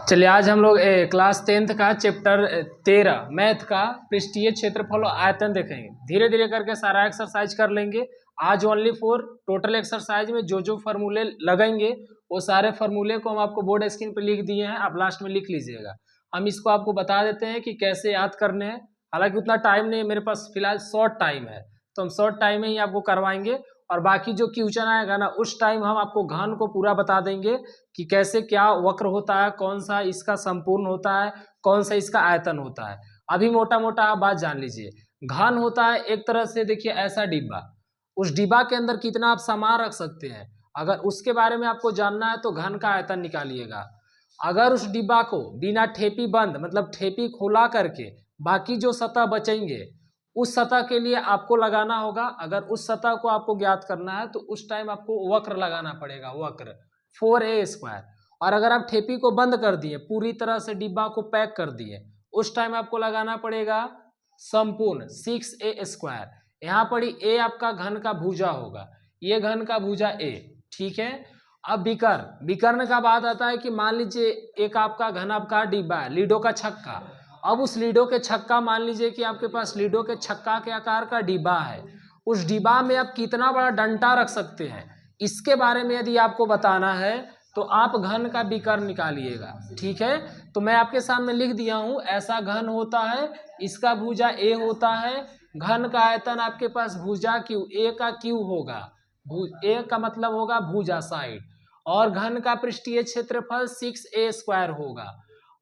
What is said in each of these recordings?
चलिए आज हम लोग क्लास 10th का चैप्टर 13 मैथ का पृष्ठीय क्षेत्रफल और आयतन देखेंगे। धीरे धीरे करके सारा एक्सरसाइज कर लेंगे। आज ओनली फॉर टोटल एक्सरसाइज में जो जो फार्मूले लगेंगे वो सारे फार्मूले को हम आपको बोर्ड स्क्रीन पर लिख दिए हैं, आप लास्ट में लिख लीजिएगा। हम इसको आपको बता देते हैं कि कैसे याद करने हैं। हालांकि उतना टाइम नहीं है मेरे पास, फिलहाल शॉर्ट टाइम है तो हम शॉर्ट टाइम में ही आपको करवाएंगे। और बाकी जो क्वेश्चन आएगा ना उस टाइम हम आपको घन को पूरा बता देंगे कि कैसे क्या वक्र होता है, कौन सा इसका संपूर्ण होता है, कौन सा इसका आयतन होता है। अभी मोटा मोटा आप बात जान लीजिए। घन होता है एक तरह से, देखिए ऐसा डिब्बा, उस डिब्बा के अंदर कितना आप सामान रख सकते हैं, अगर उसके बारे में आपको जानना है तो घन का आयतन निकालिएगा। अगर उस डिब्बा को बिना ठेपी बंद मतलब ठेपी खोला करके बाकी जो सतह बचेंगे उस सतह के लिए आपको लगाना होगा। अगर उस सतह को आपको ज्ञात करना है तो उस टाइम आपको वक्र लगाना पड़ेगा, वक्र 4a²। और अगर आप ठेपी को बंद कर दिए, पूरी तरह से डिब्बा को पैक कर दिए, उस टाइम आपको लगाना पड़ेगा संपूर्ण 6a²। यहाँ पर ए आपका घन का भुजा होगा, ये घन का भुजा ए, ठीक है। अब विकर्ण, विकर्ण का बात आता है कि मान लीजिए एक आपका घन आपका डिब्बा है, लीडो का छक्का। अब उस लीडो के छक्का, मान लीजिए कि आपके पास लीडो के छक्का के आकार का डिब्बा है, उस डिब्बा में आप कितना बड़ा डंटा रख सकते हैं, इसके बारे में यदि आपको बताना है तो आप घन का विकर्ण निकालिएगा, ठीक है। तो मैं आपके सामने लिख दिया हूं, ऐसा घन होता है, इसका भुजा ए होता है, घन का आयतन आपके पास भुजा क्यू, ए का क्यू होगा, ए का मतलब होगा भुजा साइड, और घन का पृष्ठीय क्षेत्रफल 6a² होगा,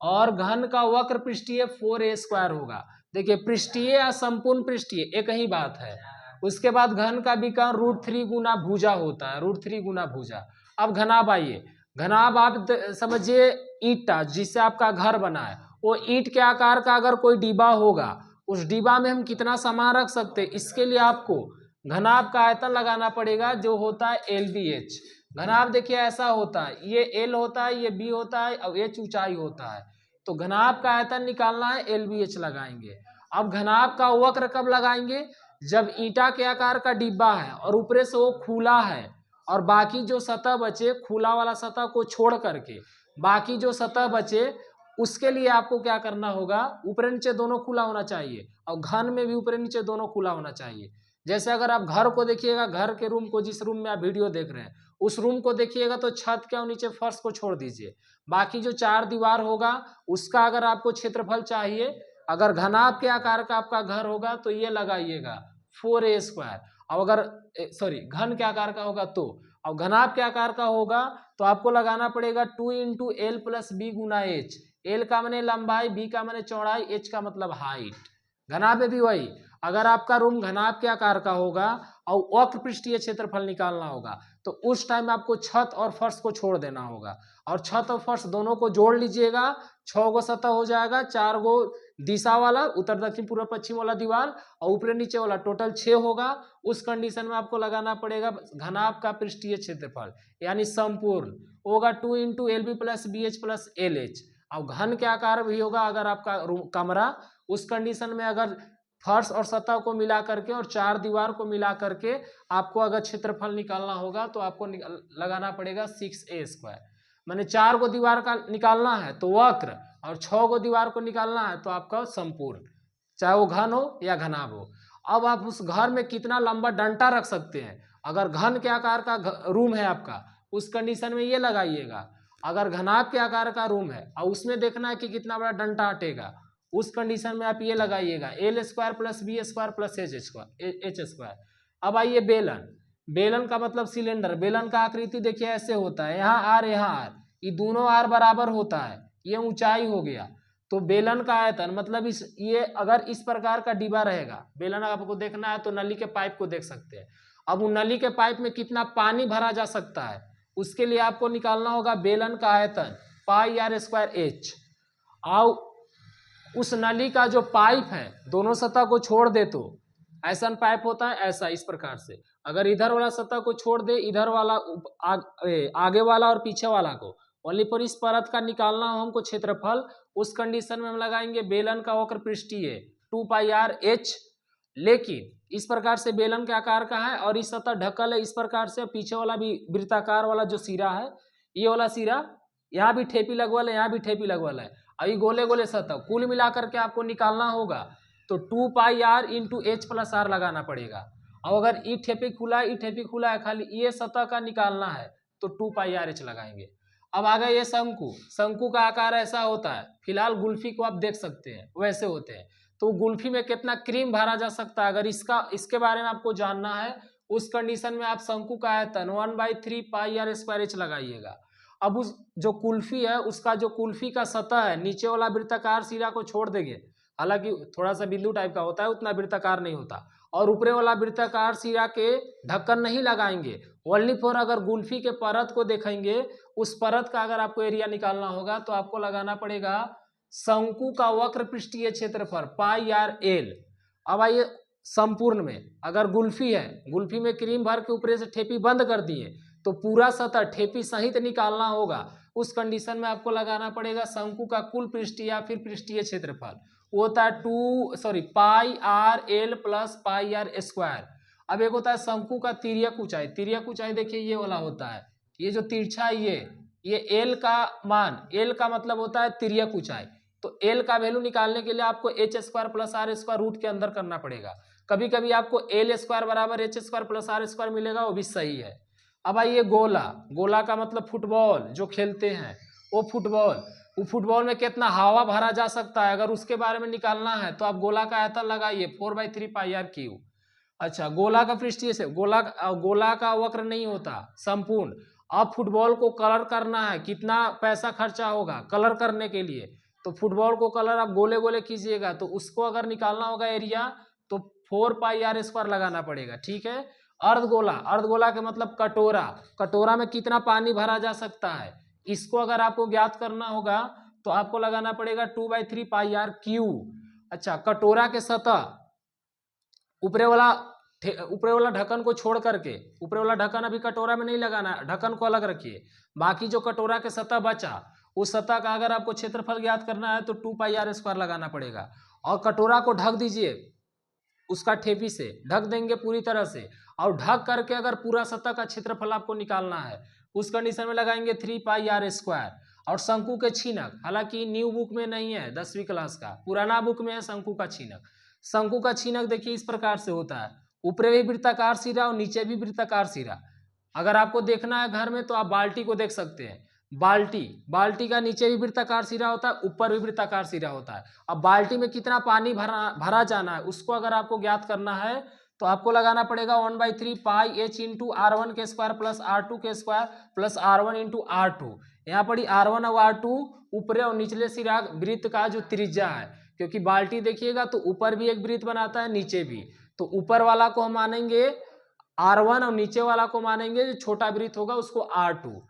और घन का वक्र पृष्ठीय 4a² होगा। देखिए पृष्ठीय या संपूर्ण पृष्ठीय एक ही बात है। उसके बाद घन का विकर्ण √3 गुना भुजा होता है, √3 गुना भुजा। अब घनाभ आइए, घनाभ आप समझिए ईंटा जिससे आपका घर बना है, वो ईंट के आकार का अगर कोई डिब्बा होगा, उस डिब्बा में हम कितना सामान रख सकते हैं, इसके लिए आपको घनाभ का आयतन लगाना पड़ेगा जो होता है LBH। घनाभ देखिए ऐसा होता है, ये L होता है, ये B होता है और H ऊंचाई होता है। तो घनाभ का आयतन निकालना है, LBH लगाएंगे। अब घनाभ का वक्र कब लगाएंगे, जब ईंटा के आकार का डिब्बा है और ऊपरे से वो खुला है, और बाकी जो सतह बचे, खुला वाला सतह को छोड़ करके बाकी जो सतह बचे उसके लिए आपको क्या करना होगा, ऊपर नीचे दोनों खुला होना चाहिए, और घन में भी ऊपर नीचे दोनों खुला होना चाहिए। जैसे अगर आप घर को देखिएगा, घर के रूम को, जिस रूम में आप वीडियो देख रहे हैं उस रूम को देखिएगा तो छत के और नीचे फर्श को छोड़ दीजिए, बाकी जो चार दीवार होगा उसका अगर आपको क्षेत्रफल चाहिए, अगर घनाभ के आकार का आपका घर होगा तो ये लगाइएगा 4a²। और अगर सॉरी घन के आकार का होगा तो, और घनाभ के आकार का होगा तो आपको लगाना पड़ेगा 2 × L + B × H। L का माने लंबाई, B का माने चौड़ाई, H का मतलब हाइट। घनाभ में भी वही, अगर आपका रूम घनाभ के आकार का होगा और वक्र पृष्ठीय क्षेत्रफल निकालना होगा तो उस टाइम आपको छत और फर्श को छोड़ देना होगा, और छत और फर्श दोनों को जोड़ लीजिएगा, 6 गो सतह हो जाएगा, 4 गो दिशा वाला, उत्तर दक्षिण पूर्व पश्चिम वाला दीवार, और ऊपर नीचे वाला, टोटल 6 होगा। उस कंडीशन में आपको लगाना पड़ेगा घनाभ का पृष्ठीय क्षेत्रफल यानी संपूर्ण होगा 2 × LB + BH + LH। और घन के आकार भी होगा, अगर आपका कमरा, उस कंडीशन में अगर फर्श और सतह को मिला करके और चार दीवार को मिला करके आपको अगर क्षेत्रफल निकालना होगा तो आपको लगाना पड़ेगा 6a²। माने 4 गो दीवार का निकालना है तो वक्र, और 6 गो दीवार को निकालना है तो आपका संपूर्ण, चाहे वो घन हो या घनाभ हो। अब आप उस घर में कितना लंबा डंटा रख सकते हैं, अगर घन के आकार का रूम है आपका, उस कंडीशन में ये लगाइएगा। अगर घनाभ के आकार का रूम है और उसमें देखना है कि कितना बड़ा डंटा हटेगा, उस कंडीशन में आप ये लगाइएगा L² + B² + H²। अब आइए बेलन, बेलन का मतलब सिलेंडर। बेलन का आकृति देखिए ऐसे होता है, यहाँ आर यहाँ आर, ये दोनों आर बराबर होता है, ये ऊंचाई हो गया। तो बेलन का आयतन मतलब इस, ये अगर इस प्रकार का डिब्बा रहेगा, बेलन आपको देखना है तो नली के पाइप को देख सकते हैं। अब उन नली के पाइप में कितना पानी भरा जा सकता है, उसके लिए आपको निकालना होगा बेलन का आयतन πr²h। और उस नली का जो पाइप है दोनों सतह को छोड़ दे तो ऐसा पाइप होता है, ऐसा इस प्रकार से, अगर इधर वाला सतह को छोड़ दे, इधर वाला आगे वाला और पीछे वाला को, ओनली पर इस परत का निकालना हो हमको क्षेत्रफल, उस कंडीशन में हम लगाएंगे बेलन का वक्र पृष्ठीय 2πr/h। लेकिन इस प्रकार से बेलन के आकार का है और इस सतह ढकल है इस प्रकार से, पीछे वाला भी वृत्ताकार वाला जो सिरा है, ये वाला सिरा यहाँ भी ठेपी लगवल है, यहाँ भी ठेपी लगवल है, अभी गोले गोले सतह कुल मिलाकर के आपको निकालना होगा तो 2πr into H plus are लगाना पड़ेगा। अब अगर ई ठेपी खुला है, ई ठेपी खुला है, खाली ये सतह का निकालना है तो 2πr लगाएंगे। अब आ गया ये शंकु, शंकु का आकार ऐसा होता है, फिलहाल गुल्फी को आप देख सकते हैं वैसे होते हैं, तो गुल्फी में कितना क्रीम भरा जा सकता है, अगर इसके बारे में आपको जानना है उस कंडीशन में आप शंकु का आयतन 1/3πr² लगाइएगा। अब उस जो कुल्फी है उसका जो कुल्फी का सतह है नीचे वाला वृत्ताकार सिरा को छोड़ देंगे, हालांकि थोड़ा सा बिंदु टाइप का होता है, उतना वृत्ताकार नहीं होता, और ऊपरे वाला वृत्ताकार सिरा के ढक्कन नहीं लगाएंगे, ओनली फॉर अगर गुल्फी के परत को देखेंगे उस परत का अगर आपको एरिया निकालना होगा तो आपको लगाना पड़ेगा शंकु का वक्र पृष्ठीय क्षेत्रफल πr/l। अब आइए संपूर्ण में, अगर गुल्फी है, गुल्फी में क्रीम भर के ऊपर से ठेपी बंद कर दिए तो पूरा सतह ठेपी सहित निकालना होगा, उस कंडीशन में आपको लगाना पड़ेगा शंकु का कुल पृष्ठीय या फिर पृष्ठीय क्षेत्रफल, वो होता है πr/l प्लस πr²। अब एक होता है शंकु का तिर्यक ऊंचाई, तिर्यक ऊंचाई देखिए ये वाला होता है, ये जो तिरछा ये एल का मान, एल का मतलब होता है तिर्यक ऊंचाई, तो एल का वैल्यू निकालने के लिए आपको h² प्लस r² रूट के अंदर करना पड़ेगा। कभी कभी आपको l² बराबर h² प्लस r² मिलेगा, वो भी सही है। अब आइए गोला, गोला का मतलब फुटबॉल जो खेलते हैं वो फुटबॉल में कितना हवा भरा जा सकता है, अगर उसके बारे में निकालना है तो आप गोला का आयतन लगाइए 4/3πr³। अच्छा, गोला का पृष्ठीय से गोला का वक्र नहीं होता संपूर्ण। अब फुटबॉल को कलर करना है, कितना पैसा खर्चा होगा कलर करने के लिए, तो फुटबॉल को कलर आप गोले गोले कीजिएगा तो उसको अगर निकालना होगा एरिया तो 4πr² लगाना पड़ेगा, ठीक है। अर्धगोला, अर्धगोला के मतलब कटोरा, कटोरा में कितना पानी भरा जा सकता है, इसको अगर आपको ज्ञात करना होगा तो आपको लगाना पड़ेगा 2/3πr³। अच्छा, कटोरा के सतह ऊपरे वाला ढक्कन को छोड़ करके, ऊपरे वाला ढक्कन अभी कटोरा में नहीं लगाना, ढक्कन को अलग रखिए, बाकी जो कटोरा के सतह बचा उस सतह का अगर आपको क्षेत्रफल ज्ञात करना है तो 2πr² लगाना पड़ेगा। और कटोरा को ढक दीजिए, उसका ठेपी से ढक देंगे पूरी तरह से, और ढक करके अगर पूरा सतह का क्षेत्रफल आपको निकालना है उस कंडीशन में लगाएंगे 3πr²। और शंकु के छीनक, हालांकि न्यू बुक में नहीं है 10वीं क्लास का, पुराना बुक में है शंकु का छीनक। शंकु का छीनक देखिए इस प्रकार से होता है, ऊपरे भी वृत्ताकार सिरा और नीचे भी वृत्ताकार सिरा। अगर आपको देखना है घर में तो आप बाल्टी को देख सकते हैं, बाल्टी का नीचे भी वृत्ताकार सिरा होता है, ऊपर भी वृत्ताकार सिरा होता है। अब बाल्टी में कितना पानी भरा जाना है उसको अगर आपको ज्ञात करना है तो आपको लगाना पड़ेगा 1/3πh into r1² plus r2² plus r1 into r2। यहाँ पर r1 और r2 ऊपरे और निचले सिरा वृत्त का जो त्रिज्या है, क्योंकि बाल्टी देखिएगा तो ऊपर भी एक वृत्त बनाता है नीचे भी, तो ऊपर वाला को हम मानेंगे r1 और नीचे वाला को मानेंगे जो छोटा वृत्त होगा उसको r2,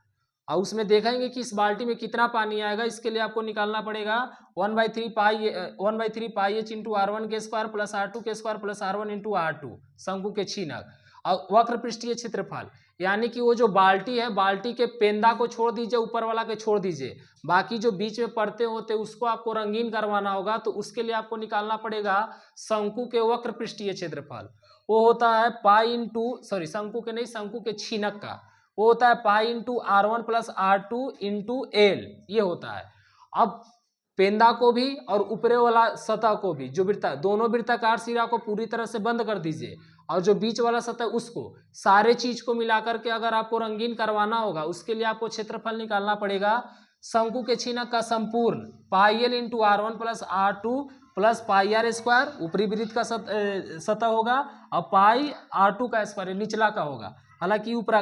और उसमें देखेंगे कि इस बाल्टी में कितना पानी आएगा। इसके लिए आपको निकालना पड़ेगा 1/3πh into r1² plus r2² plus r1 into r2 शंकु के छीनक। और वक्र पृष्ठीय क्षेत्रफल, यानी कि वो जो बाल्टी है, बाल्टी के पेंदा को छोड़ दीजिए, ऊपर वाला के छोड़ दीजिए, बाकी जो बीच में परतें होते उसको आपको रंगीन करवाना होगा, तो उसके लिए आपको निकालना पड़ेगा शंकु के वक्र पृष्ठीय क्षेत्रफल। वो होता है शंकु के नहीं, शंकु के छीनक का वो होता है pi into r1 plus r2 into L, ये होता है। अब पेंदा को भी और ऊपरे वाला सतह को भी, जो दोनों वृत्ताकार सिरा को पूरी तरह से बंद कर दीजिए, और जो बीच वाला सतह उसको, सारे चीज को मिलाकर के अगर आपको रंगीन करवाना होगा उसके लिए आपको क्षेत्रफल निकालना पड़ेगा शंकु के छीनक का संपूर्ण πl into r1 plus r2 plus πr², ऊपरी वृत्त का सतह होगा, और पाई r2 का स्क्वायर निचला का होगा, हालांकि ऊपरा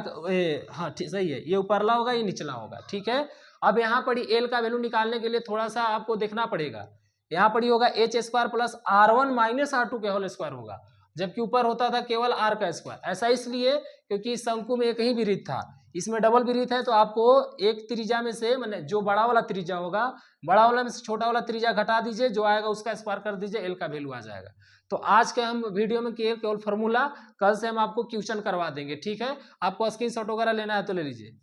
हाँ सही है, ये ऊपरला होगा ये निचला होगा, ठीक है। अब यहाँ पर एल का वैल्यू निकालने के लिए थोड़ा सा आपको देखना पड़ेगा, यहाँ पर होगा h² plus r1 minus r2 के होल स्क्वायर होगा, जबकि ऊपर होता था केवल r का स्क्वायर। ऐसा इसलिए क्योंकि शंकु में एक ही वृत्त था, इसमें डबल वृत्त है, तो आपको एक त्रिज्या में से मैंने जो बड़ा वाला त्रिज्या होगा, बड़ा वाला में से छोटा वाला त्रिज्या घटा दीजिए, जो आएगा उसका स्क्वायर कर दीजिए, एल का वैल्यू आ जाएगा। तो आज के हम वीडियो में केवल फार्मूला, कल से हम आपको क्वेश्चन करवा देंगे, ठीक है। आपको स्क्रीनशॉट वगैरह लेना है तो ले लीजिए।